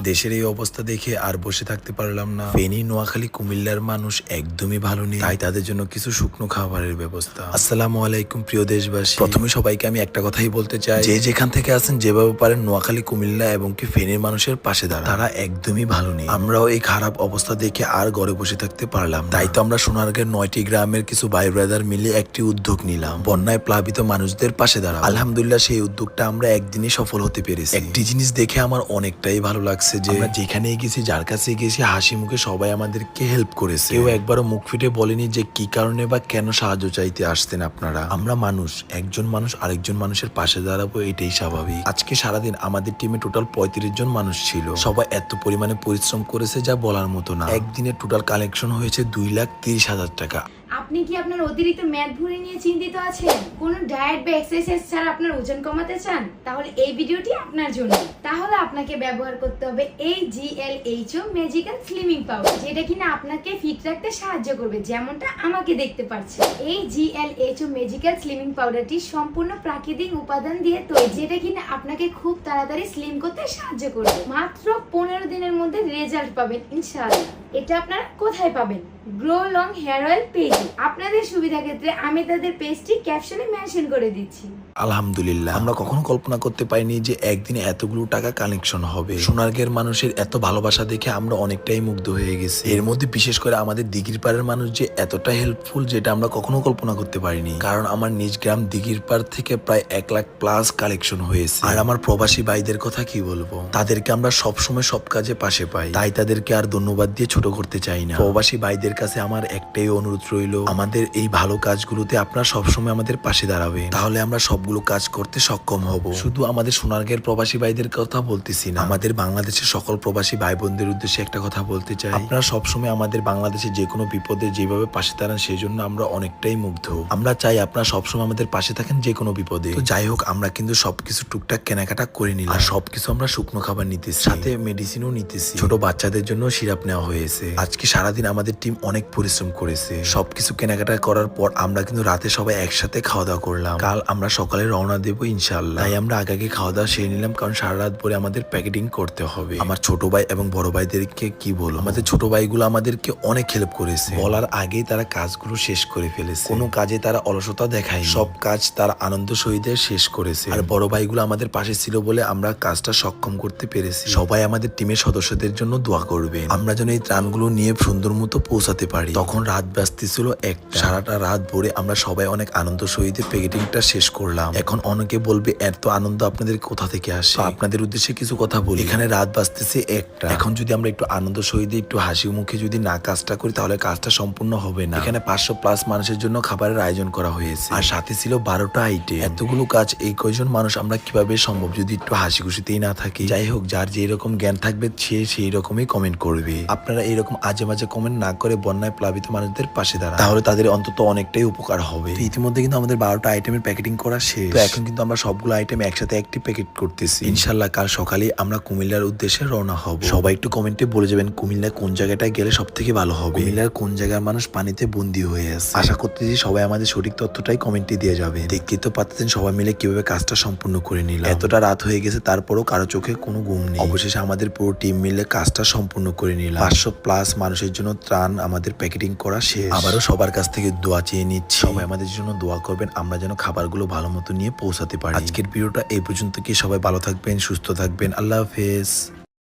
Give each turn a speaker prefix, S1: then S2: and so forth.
S1: দেশের এই অবস্থা দেখে আর বসে থাকতে পারলাম না। ফেনী, নোয়াখালী, কুমিল্লার মানুষ একদমই ভালো নেই, তাই তাদের জন্য কিছু শুকনো খাবারের ব্যবস্থা। আসসালামু আলাইকুম প্রিয় দেশবাসী। প্রথমে সবাইকে আমি একটা কথাই বলতে চাই, যে যেখান থেকে আছেন যেভাবে পারেন নোয়াখালী, কুমিল্লা এবং কি ফেনীর মানুষের পাশে দাঁড়ান। তারা একদমই ভালো নেই। আমরাও এই খারাপ অবস্থা দেখে আর ঘরে বসে থাকতে পারলাম, তাই তো আমরা সোনারগাঁয়ের 9টি গ্রামের কিছু ভাই ব্রাদার মিলে একটি উদ্যোগ নিলাম, বন্যায় প্লাবিত মানুষদের পাশে দাঁড়া। আলহামদুলিল্লাহ সেই উদ্যোগটা আমরা একদিনই সফল হতে পেরেছি। একটি জিনিস দেখে আমার অনেকটাই ভালো লাগছে যে আমরা যেখানে গেছি, যার কাছে গেছি, হাসি মুখে সবাই আমাদেরকে হেল্প করেছে। কেউ একবারও মুখ ফিটে বলেনি যে কি কারণে বা কেন সাহায্য চাইতে আসতেন আপনারা। আমরা মানুষ, একজন মানুষ আরেকজন মানুষের পাশে দাঁড়াবো, এটাই স্বাভাবিক। আজকে সারাদিন আমাদের টিমে টোটাল 35 জন মানুষ ছিল। সবাই এত পরিমাণে পরিশ্রম করেছে যা বলার মতো না। একদিনে টোটাল কালেকশন হয়েছে 2,30,000 টাকা।
S2: আপনি কি আপনার অতিরিক্ত মেদ ভুঁড়ি নিয়ে চিন্তিত আছেন? কোনো ডায়েট বা এক্সারসাইজ ছাড়া আপনার ওজন কমাতে চান? তাহলে এই ভিডিওটি আপনার জন্য। তাহলে আপনাকে ব্যবহার করতে হবে এই GLHO ম্যাজিক্যাল স্লিমিং পাউডার, যেটা কিনা আপনাকে ফিট রাখতে সাহায্য করবে, যেমনটা আমাকে দেখতে পাচ্ছেন। এই GLHO ম্যাজিক্যাল স্লিমিং পাউডারটি সম্পূর্ণ প্রাকৃতিক উপাদান দিয়ে তৈরি, যেটা কিনা আপনাকে খুব তাড়াতাড়ি স্লিম করতে সাহায্য করবে। মাত্র 15 দিনের মধ্যে রেজাল্ট পাবেন ইনশাআল্লাহ। এটা আপনারা কোথায় পাবেন? Grow long hair oil page. আপনাদের সুবিধা ক্ষেত্রে আমি তাদের পেজটি ক্যাপশনে মেনশন করে দিচ্ছি।
S1: আলহামদুলিল্লাহ, আমরা কখনো কল্পনা করতে পারিনি যে একদিনে এতগুলো টাকা কালেকশন হবে। সোনারগাঁয়ের মানুষের এত ভালোবাসা দেখে আমরা অনেকটাই মুগ্ধ হয়ে গেছি। এর মধ্যে বিশেষ করে আমাদের দিঘির পাড়ের মানুষ যে এতটা হেল্পফুল, যেটা আমরা কখনো কল্পনা করতে পারিনি। কারণ আমার নিজ গ্রাম দিঘির পাড় থেকে প্রায় 1 লাখ প্লাস কালেকশন হয়েছে। আর আমার প্রবাসী ভাইদের কথা কি বলবো, তাদেরকে আমরা সবসময় সব কাজে পাশে পাই, তাই তাদেরকে আর ধন্যবাদ দিয়ে ছোট করতে চাই না। প্রবাসী ভাইদের কাছে আমার একটাই অনুরোধ রইল, আমাদের এই ভালো কাজগুলোতে আপনারা সবসময় আমাদের পাশে দাঁড়াবেন, তাহলে আমরা সবগুলো কাজ করতে সক্ষম হব। শুধু আমাদের সোনারগাঁয়ের প্রবাসী ভাইদের কথা বলতেছি না, আমাদের বাংলাদেশের সকল প্রবাসী ভাই বোনদের উদ্দেশ্যে একটা কথা বলতে চাই, আপনারা সবসময় আমাদের বাংলাদেশে যে কোনো বিপদে যেভাবে পাশে দাঁড়ান, সেই জন্য আমরা অনেকটাই মুগ্ধ। আমরা চাই আপনারা সবসময় আমাদের পাশে থাকেন যে কোনো বিপদে। তো যাই হোক, আমরা কিন্তু সবকিছু টুকটাক কেনাকাটা করে নিলাম। আর সবকিছু আমরা শুকনো খাবার নিতেছি, সাথে মেডিসিনও নিতেছি। ছোট বাচ্চাদের জন্য সিরাপ নেওয়া হয়েছে। আজকে সারাদিন আমাদের টিম অনেক পরিশ্রম করেছে। সবকিছু কেনাকাটা করার পর আমরা কিন্তু রাতে সবাই একসাথে খাওয়া দাওয়া করলাম। কাল আমরা সকালে রওনা দেবো ইনশাআল্লাহ, তাই আমরা আগে খাওয়া দাওয়া সেরে নিলাম, কারণ সারা রাত পরে আমাদের প্যাকেটিং করতে হবে। আমার ছোট ভাই এবং বড় ভাইদেরকে কি বলবো, আমাদের ছোট ভাইগুলো আমাদেরকে অনেক হেল্প করেছে। বলার আগেই তারা কাজগুলো শেষ করে ফেলেছে। কোনো কাজে তারা অলসতা দেখায়, সব কাজ তারা আনন্দ সহিত শেষ করেছে। আর বড় ভাইগুলো আমাদের পাশে ছিল বলে আমরা কাজটা সক্ষম করতে পেরেছি। সবাই আমাদের টিমের সদস্যদের জন্য দোয়া করবেন, আমরা যেন এই ত্রাণগুলো নিয়ে সুন্দর মতো পৌঁছাতে পারি। তখন রাত বাজতেছিল 1টা। সারাটা রাত ভরে আমরা সবাই অনেক আনন্দ সহিত প্যাকেটিংটা শেষ করলাম। এখন অনেকে বলবে এত আনন্দ আপনাদের কোথা থেকে আসে, আপনাদের উদ্দেশ্যে কিছু কথা বলি। এখানে রাত বাজতেছে 1টা, এখন যদি আমরা একটু আনন্দ সহিত একটু হাসি মুখে যদি না কাজটা করি, তাহলে কাজটা সম্পূর্ণ হবে না। এখানে 500 প্লাস মানুষের জন্য খাবারের আয়োজন করা হয়েছে, আর সাথে ছিল 12টা আইটেম। এতগুলো কাজ এই কয়জন মানুষ আমরা কিভাবে সম্ভব যদি একটু হাসি খুশিতেই না থাকি। যাই হোক, যার যে রকম জ্ঞান থাকবে সে সেই রকমই কমেন্ট করবে। আপনারা এইরকম আজে বাজে কমেন্ট না করে বন্যায় প্লাবিত মানুষদের পাশে দাঁড়ান, তাহলে তাদের অন্তত অনেকটাই উপকার হবে। ইতিমধ্যে কিন্তু আমাদের 12টা আইটেমের প্যাকেটিং করা শেষ। তো এখন কিন্তু আমরা সবগুলো আইটেম একসাথে একটি প্যাকেট করতেছি। ইনশাল্লাহ কাল সকালে আমরা কুমিল্লার উদ্দেশ্যে রওনা হব। সবাই একটু কমেন্টে বলে যাবেন কুমিল্লা কোন জায়গাটায় গেলে সব থেকে ভালো হবে, কুমিল্লার কোন জায়গার মানুষ পানিতে বন্দী হয়ে আছে। আশা করতেছি সবাই আমাদের সঠিক তথ্যটাই কমেন্টে দিয়ে যাবে। দেখতে তো পাচ্ছেন সবাই মিলে কিভাবে কাজটা সম্পূর্ণ করে নিলাম। এতটা রাত হয়ে গেছে, তারপরও কারো চোখে কোনো ঘুম নেই। অবশেষে আমাদের পুরো টিম মিলে কাজটা সম্পূর্ণ করে নিলাম। 500 প্লাস মানুষের জন্য ত্রাণ আমাদের প্যাকেটিং করা শেষ। আবারও সবার কাছ থেকে দোয়া চেয়ে নিচ্ছি, সবাই আমাদের জন্য দোয়া করবেন, আমরা যেন খাবারগুলো ভালো মতো নিয়ে পৌঁছাতে পারি। আজকের ভিডিওটা এই পর্যন্ত, কি সবাই ভালো থাকবেন, সুস্থ থাকবেন, আল্লাহ হাফেজ।